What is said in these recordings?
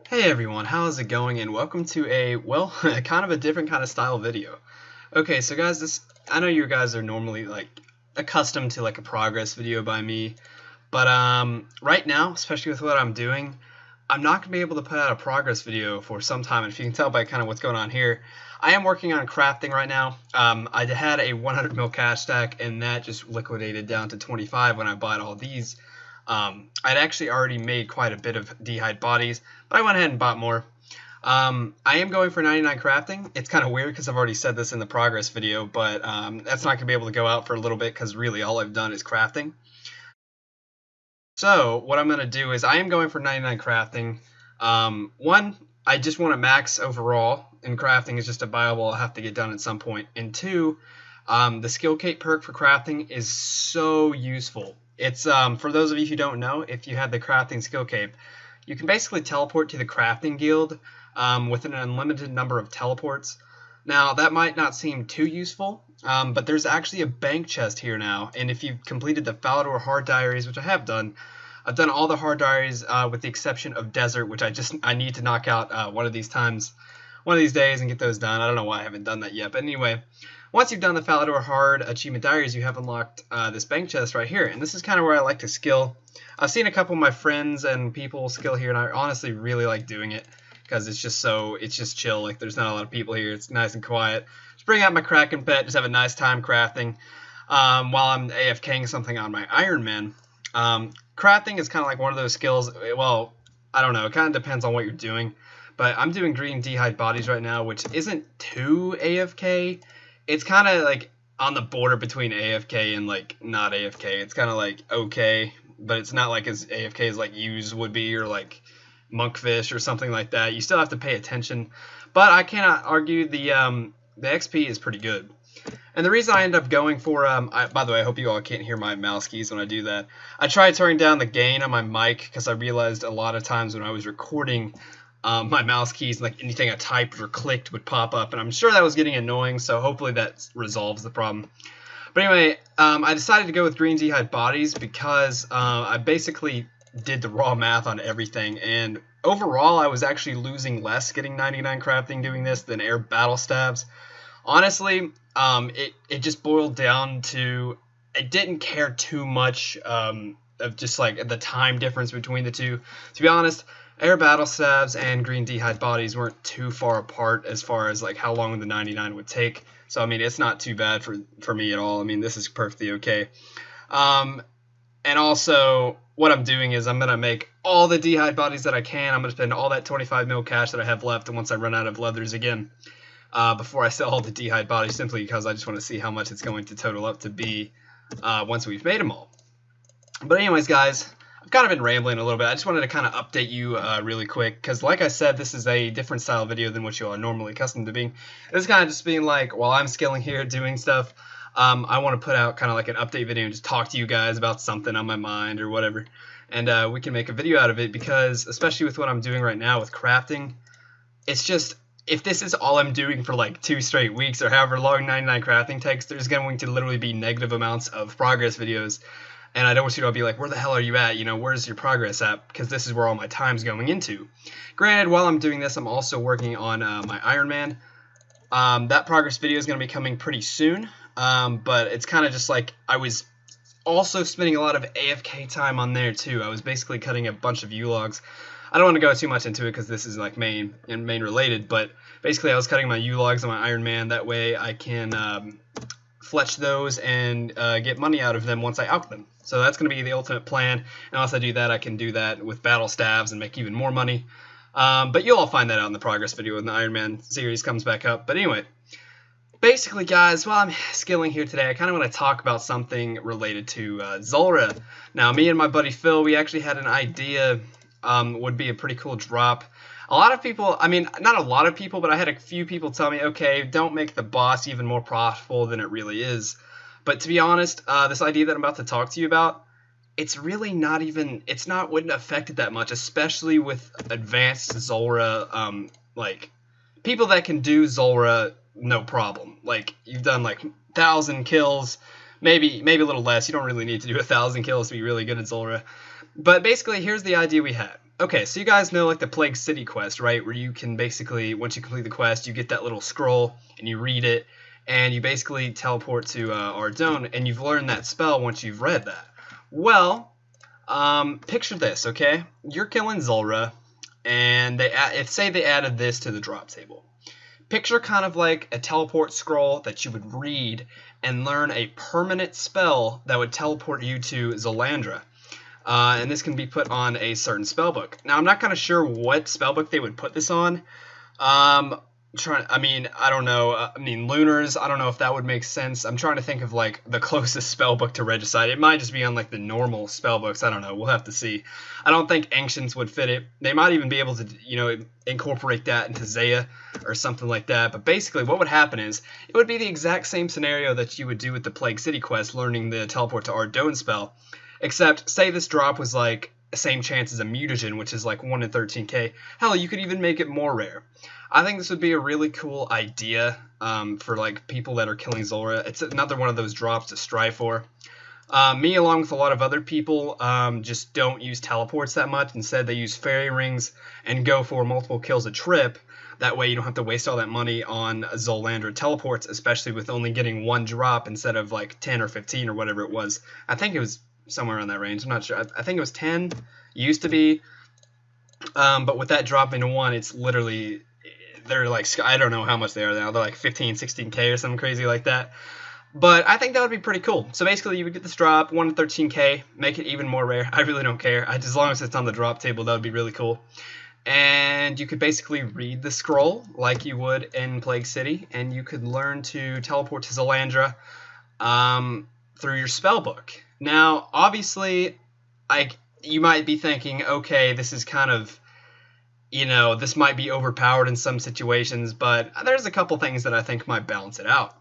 Hey everyone, how's it going? And welcome to a, well, kind of a different kind of style video. Okay, so guys, I know you guys are normally accustomed to a progress video by me, but right now, especially with what I'm doing, I'm not gonna be able to put out a progress video for some time. And if you can tell by kind of what's going on here, I am working on crafting right now. I had a 100 mil cash stack, and that just liquidated down to 25 when I bought all these. I'd actually already made quite a bit of d'hide bodies, but I went ahead and bought more. I am going for 99 crafting. It's kind of weird because I've already said this in the progress video, but that's not going to be able to go out for a little bit because really all I've done is crafting. So what I'm going to do is I am going for 99 crafting. One, I just want to max overall, and crafting is just a viable I'll have to get done at some point. And two, the skill cape perk for crafting is so useful. It's for those of you who don't know, if you have the crafting skill cape, you can basically teleport to the crafting guild with an unlimited number of teleports. Now that might not seem too useful, but there's actually a bank chest here now, and if you've completed the Falador hard diaries, which I have done, I've done all the hard diaries with the exception of desert, which I need to knock out one of these days and get those done. I don't know why I haven't done that yet, but anyway. Once you've done the Falador Hard Achievement Diaries, you have unlocked this bank chest right here, and this is kind of where I like to skill. I've seen a couple of my friends and people skill here, and I honestly really like doing it because it's just chill. Like, there's not a lot of people here. It's nice and quiet. Just bring out my Kraken pet, just have a nice time crafting while I'm AFKing something on my Iron Man. Crafting is kind of like one of those skills. Well, I don't know. It kind of depends on what you're doing, but I'm doing green d'hide bodies right now, which isn't too AFK. It's kind of like on the border between AFK and like not AFK. It's kind of like okay, but it's not like as AFK as like Use would be or like Monkfish or something like that. You still have to pay attention, but I cannot argue the XP is pretty good. And the reason I end up going for by the way, I hope you all can't hear my mouse keys when I do that. I tried turning down the gain on my mic because I realized a lot of times when I was recording, my mouse keys, like anything I typed or clicked would pop up, and I'm sure that was getting annoying, so hopefully that resolves the problem. But anyway, I decided to go with green d'hide bodies because I basically did the raw math on everything, and overall I was actually losing less getting 99 crafting doing this than air battle stabs. Honestly, it just boiled down to I didn't care too much of just like the time difference between the two. To be honest, air battle stabs and green d'hide bodies weren't too far apart as far as like how long the 99 would take. So I mean, it's not too bad for me at all. I mean, this is perfectly okay. And also what I'm doing is I'm gonna make all the d'hide bodies that I can. I'm gonna spend all that 25 mil cash that I have left, and once I run out of leathers again, before I sell all the d'hide bodies, simply because I just want to see how much it's going to total up to be once we've made them all. But anyways, guys, I've kind of been rambling a little bit. I just wanted to kind of update you really quick because, like I said, this is a different style video than what you are normally accustomed to being. This is kind of just being like, while I'm skilling here, doing stuff, I want to put out kind of like an update video and just talk to you guys about something on my mind or whatever. And we can make a video out of it because, especially with what I'm doing right now with crafting, it's just, if this is all I'm doing for like 2 straight weeks or however long 99 crafting takes, there's going to literally be negative amounts of progress videos. And I don't want you to be like, where the hell are you at? You know, where's your progress at? Because this is where all my time's going into. Granted, while I'm doing this, I'm also working on my Iron Man. That progress video is going to be coming pretty soon. But it's kind of just like I was also spending a lot of AFK time on there too. I was basically cutting a bunch of U-logs. I don't want to go too much into it because this is like main related. But basically, I was cutting my U-logs on my Iron Man. That way I can fletch those and get money out of them once I out them. So that's going to be the ultimate plan. And once I do that, I can do that with battle stabs and make even more money. But you'll all find that out in the progress video when the Iron Man series comes back up. But anyway, basically, guys, while I'm skilling here today, I kind of want to talk about something related to Zulrah. Now, me and my buddy Phil, we actually had an idea would be a pretty cool drop. A lot of people, I mean, not a lot of people, but I had a few people tell me, okay, don't make the boss even more profitable than it really is. But to be honest, this idea that I'm about to talk to you about, it's really not even, wouldn't affect it that much, especially with advanced Zulrah, like, people that can do Zulrah no problem. Like, you've done like 1,000 kills, maybe a little less. You don't really need to do 1,000 kills to be really good at Zulrah. But basically, here's the idea we had. Okay, so you guys know like the Plague City quest, right? Where you can basically, once you complete the quest, you get that little scroll and you read it, and you basically teleport to Ardone, and you've learned that spell once you've read that. Well, picture this, okay? You're killing Zulrah, and say they added this to the drop table. Picture kind of like a teleport scroll that you would read and learn a permanent spell that would teleport you to Zulrah. And this can be put on a certain spellbook. Now, I'm not kind of sure what spellbook they would put this on. I don't know. Lunars, I don't know if that would make sense. I'm trying to think of like the closest spellbook to Regicide. It might just be on like the normal spellbooks. I don't know. We'll have to see. I don't think Ancients would fit it. They might even be able to, incorporate that into Zaya or something like that. But basically, what would happen is it would be the exact same scenario that you would do with the Plague City quest, learning the teleport to Ardone spell. Except, say this drop was like the same chance as a mutagen, which is like 1 in 13k. Hell, you could even make it more rare. I think this would be a really cool idea for like people that are killing Zulrah. It's another one of those drops to strive for. Me, along with a lot of other people, just don't use teleports that much. Instead, they use fairy rings and go for multiple kills a trip. That way, you don't have to waste all that money on Zulrah teleports, especially with only getting one drop instead of like 10 or 15 or whatever it was. I think it was somewhere around that range. I'm not sure. I think it was 10. Used to be. But with that dropping to 1, it's literally, they're like, I don't know how much they are now. They're like 15, 16k or something crazy like that. But I think that would be pretty cool. So basically, you would get this drop, 1 in 13k, make it even more rare. I really don't care. As long as it's on the drop table, that would be really cool. And you could basically read the scroll like you would in Plague City, and you could learn to teleport to Zulrah through your spellbook. Now, obviously, you might be thinking, okay, this is kind of, this might be overpowered in some situations, but there's a couple things that I think might balance it out.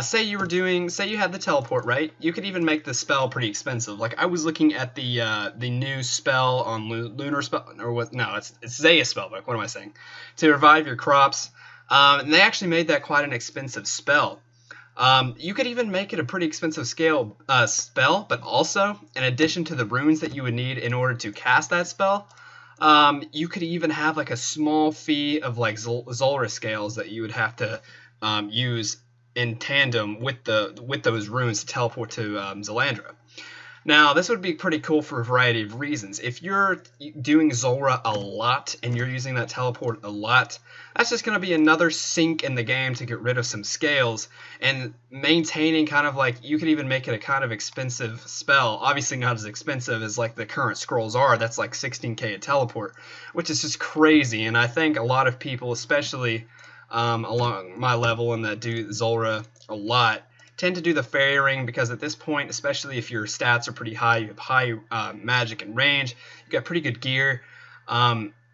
Say you had the teleport, right? You could even make the spell pretty expensive. Like, I was looking at the new spell on Lunar Spell, or what? No, it's Zaya spellbook. What am I saying? To revive your crops. And they actually made that quite an expensive spell. You could even make it a pretty expensive spell, but also, in addition to the runes that you would need in order to cast that spell, you could even have like a small fee of like Zulrah scales that you would have to use in tandem with those runes to teleport to Zulrah. Now, this would be pretty cool for a variety of reasons. If you're doing Zulrah a lot and you're using that teleport a lot, that's just going to be another sink in the game to get rid of some scales, and maintaining kind of like, you could even make it a kind of expensive spell. Obviously not as expensive as like the current scrolls are. That's like 16k a teleport, which is just crazy. And I think a lot of people, especially along my level and that do Zulrah a lot, tend to do the fairy ring, because at this point, especially if your stats are pretty high, you have high magic and range, you got pretty good gear,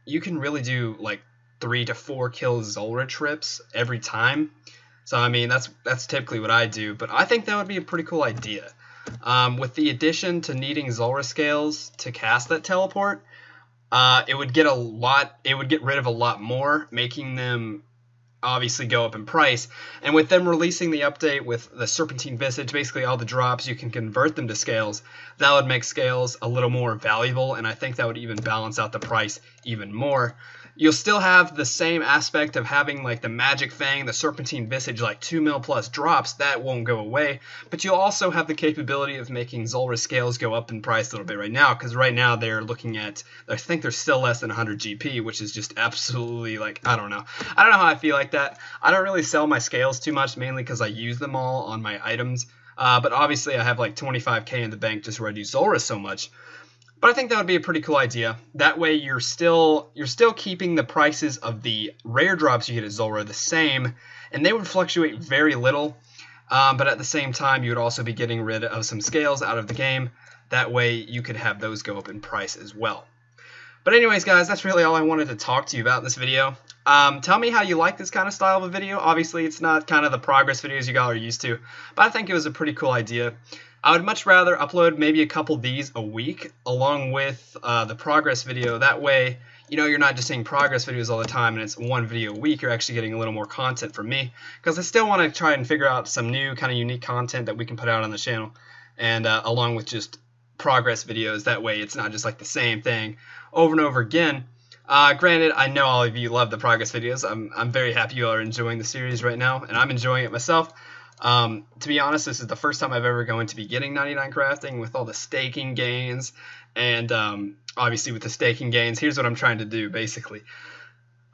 you can really do like 3 to 4 kill Zulrah trips every time. So I mean, that's typically what I do, but I think that would be a pretty cool idea. With the addition to needing Zulrah scales to cast that teleport, it would get rid of a lot more, making them obviously go up in price. And with them releasing the update with the Serpentine Visage, basically all the drops, you can convert them to scales. That would make scales a little more valuable, and I think that would even balance out the price even more. You'll still have the same aspect of having like the Magic Fang, the Serpentine Visage, like 2 mil plus drops. That won't go away, but you'll also have the capability of making Zulrah scales go up in price a little bit right now, because right now they're looking at, I think they're still less than 100 GP, which is just absolutely like, I don't know how I feel like that. I don't really sell my scales too much, mainly because I use them all on my items, but obviously I have like 25k in the bank just where I do Zulrah so much. But I think that would be a pretty cool idea. That way you're still keeping the prices of the rare drops you get at Zulrah the same, and they would fluctuate very little. But at the same time, you would also be getting rid of some scales out of the game. That way you could have those go up in price as well. But anyways, guys, that's really all I wanted to talk to you about in this video. Tell me how you like this kind of style of a video. Obviously, it's not kind of the progress videos you all are used to, but I think it was a pretty cool idea. I would much rather upload maybe a couple of these a week along with the progress video. That way, you're not just seeing progress videos all the time and it's one video a week. You're actually getting a little more content from me, because I still want to try and figure out some new kind of unique content that we can put out on the channel, and along with just progress videos. That way it's not just like the same thing over and over again. Granted, I know all of you love the progress videos. I'm very happy you all are enjoying the series right now, and I'm enjoying it myself. To be honest, this is the first time I've ever going to be getting 99 crafting with all the staking gains, and obviously with the staking gains, here's what I'm trying to do basically.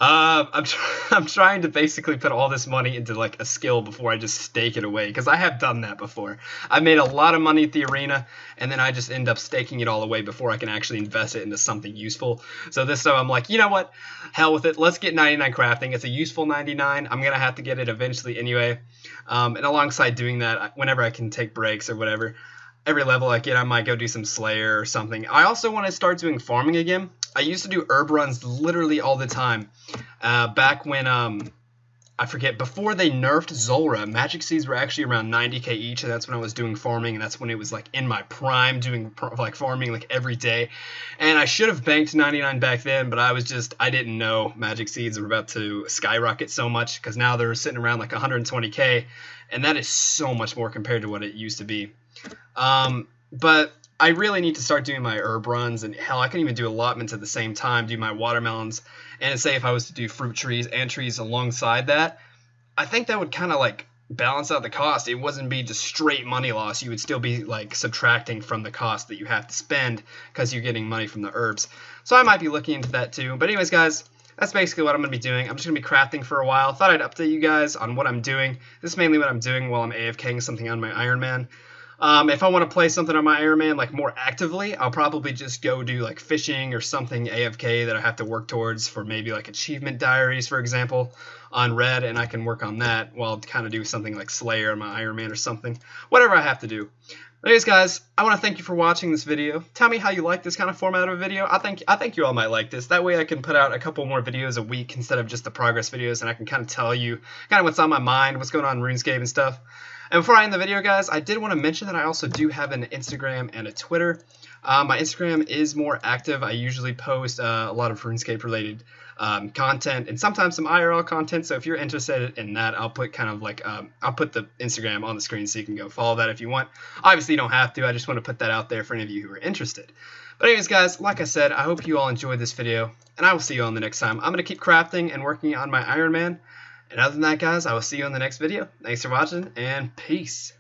I'm trying to basically put all this money into like a skill before I just stake it away, because I have done that before. I made a lot of money at the arena, and then I just end up staking it all away before I can actually invest it into something useful. So this time I'm like, you know what? Hell with it. Let's get 99 crafting. It's a useful 99. I'm gonna have to get it eventually anyway. And alongside doing that, whenever I can take breaks or whatever, every level I get, I might go do some Slayer or something. I also want to start doing farming again. I used to do herb runs literally all the time. Back when, I forget, before they nerfed Zulrah, magic seeds were actually around 90k each, and that's when I was doing farming, and that's when it was like in my prime doing like farming like every day. And I should have banked 99 back then, but I didn't know magic seeds were about to skyrocket so much, because now they're sitting around like 120k, and that is so much more compared to what it used to be. But I really need to start doing my herb runs, and hell, I can even do allotments at the same time, do my watermelons, and say if I was to do fruit trees and trees alongside that, I think that would kind of like balance out the cost. It wouldn't be just straight money loss. You would still be like subtracting from the cost that you have to spend because you're getting money from the herbs. So I might be looking into that too. But anyways, guys, that's basically what I'm going to be doing. I'm just going to be crafting for a while. Thought I'd update you guys on what I'm doing. This is mainly what I'm doing while I'm AFKing something on my Iron Man. If I want to play something on my Iron Man like more actively, I'll probably just go do like fishing or something AFK that I have to work towards for maybe like achievement diaries, for example, on Red, and I can work on that while kind of do something like Slayer on my Iron Man or something. Whatever I have to do. Anyways, guys, I want to thank you for watching this video. Tell me how you like this kind of format of a video. I think you all might like this. That way I can put out a couple more videos a week instead of just the progress videos, and I can kind of tell you kind of what's on my mind, what's going on in RuneScape and stuff. And before I end the video, guys, I did want to mention that I also do have an Instagram and a Twitter. My Instagram is more active. I usually post a lot of RuneScape-related content and sometimes some IRL content. So if you're interested in that, I'll put kind of like I'll put the Instagram on the screen so you can go follow that if you want. Obviously, you don't have to. I just want to put that out there for any of you who are interested. But anyways, guys, like I said, I hope you all enjoyed this video, and I will see you all in the next time. I'm going to keep crafting and working on my Iron Man. And other than that, guys, I will see you in the next video. Thanks for watching, and peace.